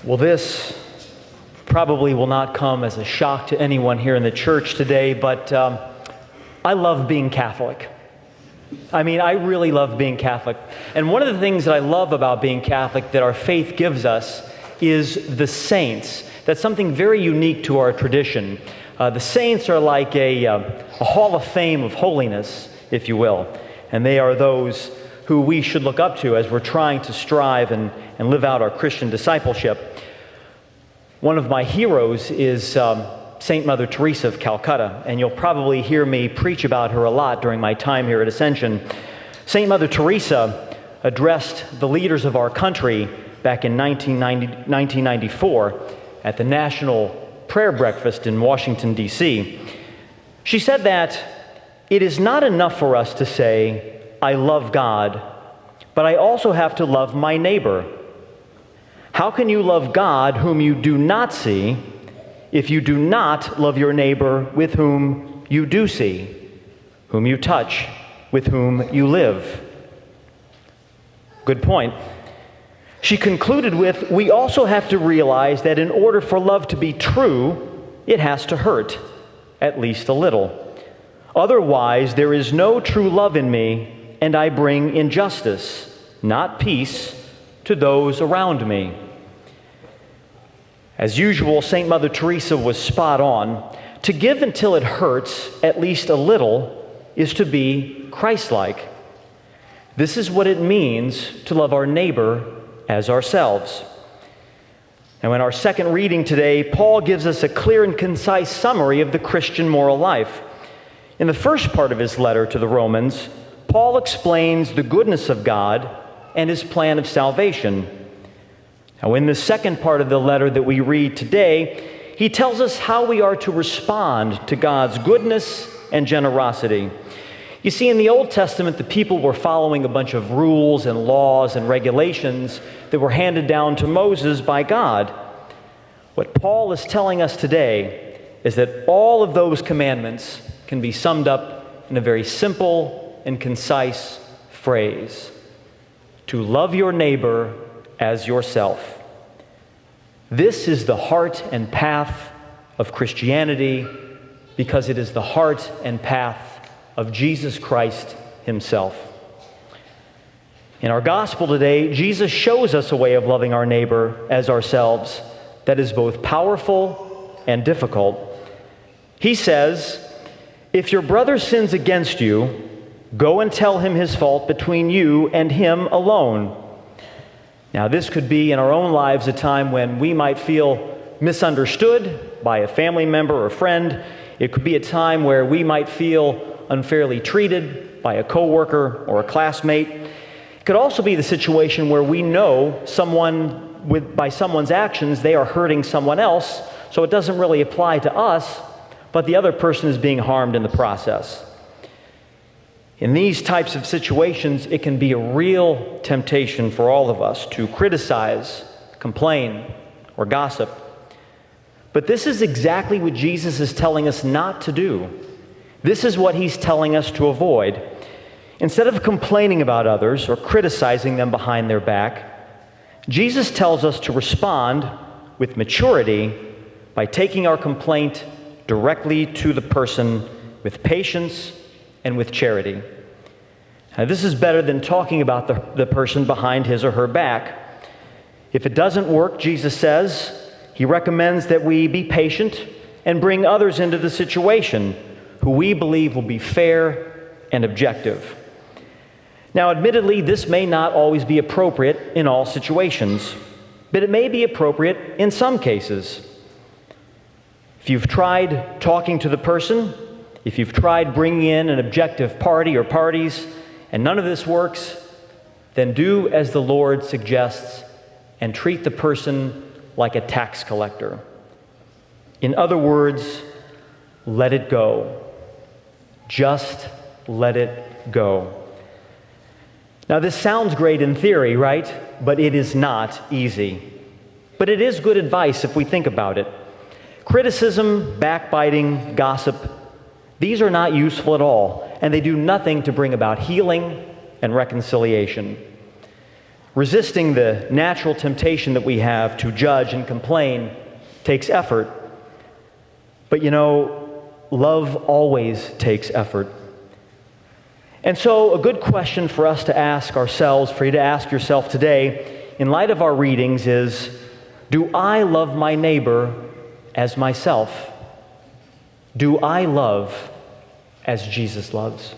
Well, this probably will not come as a shock to anyone here in the church today, but I love being Catholic. I really love being Catholic. And one of the things that I love about being Catholic that our faith gives us is the saints. That's something very unique to our tradition. The saints are like a hall of fame of holiness, if you will. And they are those who we should look up to as we're trying to strive and live out our Christian discipleship. One of my heroes is Saint Mother Teresa of Calcutta, and you'll probably hear me preach about her a lot during my time here at Ascension. Saint Mother Teresa addressed the leaders of our country back in 1994 at the National Prayer Breakfast in Washington, D.C. She said that it is not enough for us to say, I love God, but I also have to love my neighbor. How can you love God whom you do not see if you do not love your neighbor with whom you do see, whom you touch, with whom you live? Good point. She concluded with, we also have to realize that in order for love to be true, it has to hurt, at least a little. Otherwise, there is no true love in me, and I bring injustice, not peace, to those around me. As usual, St. Mother Teresa was spot on. To give until it hurts, at least a little, is to be Christ-like. This is what it means to love our neighbor as ourselves. Now, in our second reading today, Paul gives us a clear and concise summary of the Christian moral life. In the first part of his letter to the Romans, Paul explains the goodness of God and his plan of salvation. Now, in the second part of the letter that we read today, he tells us how we are to respond to God's goodness and generosity. You see, in the Old Testament, the people were following a bunch of rules and laws and regulations that were handed down to Moses by God. What Paul is telling us today is that all of those commandments can be summed up in a very simple and concise phrase: to love your neighbor as yourself. This is the heart and path of Christianity because it is the heart and path of Jesus Christ himself. In our gospel today, Jesus shows us a way of loving our neighbor as ourselves that is both powerful and difficult. He says, if your brother sins against you, go and tell him his fault between you and him alone. Now, this could be in our own lives a time when we might feel misunderstood by a family member or friend. It could be a time where we might feel unfairly treated by a coworker or a classmate. It could also be the situation where we know by someone's actions, they are hurting someone else, so it doesn't really apply to us, but the other person is being harmed in the process. In these types of situations, it can be a real temptation for all of us to criticize, complain, or gossip. But this is exactly what Jesus is telling us not to do. This is what he's telling us to avoid. Instead of complaining about others or criticizing them behind their back, Jesus tells us to respond with maturity by taking our complaint directly to the person with patience and with charity. Now, this is better than talking about the person behind his or her back. If it doesn't work, Jesus says, he recommends that we be patient and bring others into the situation who we believe will be fair and objective. Now, admittedly, this may not always be appropriate in all situations, but it may be appropriate in some cases. If you've tried talking to the person, if you've tried bringing in an objective party or parties, and none of this works, then do as the Lord suggests and treat the person like a tax collector. In other words, let it go. Just let it go. Now, this sounds great in theory, right? But it is not easy. But it is good advice if we think about it. Criticism, backbiting, gossip, these are not useful at all, and they do nothing to bring about healing and reconciliation. Resisting the natural temptation that we have to judge and complain takes effort. But love always takes effort. And so a good question for us to ask ourselves, for you to ask yourself today, in light of our readings is, do I love my neighbor as myself? Do I love as Jesus loves?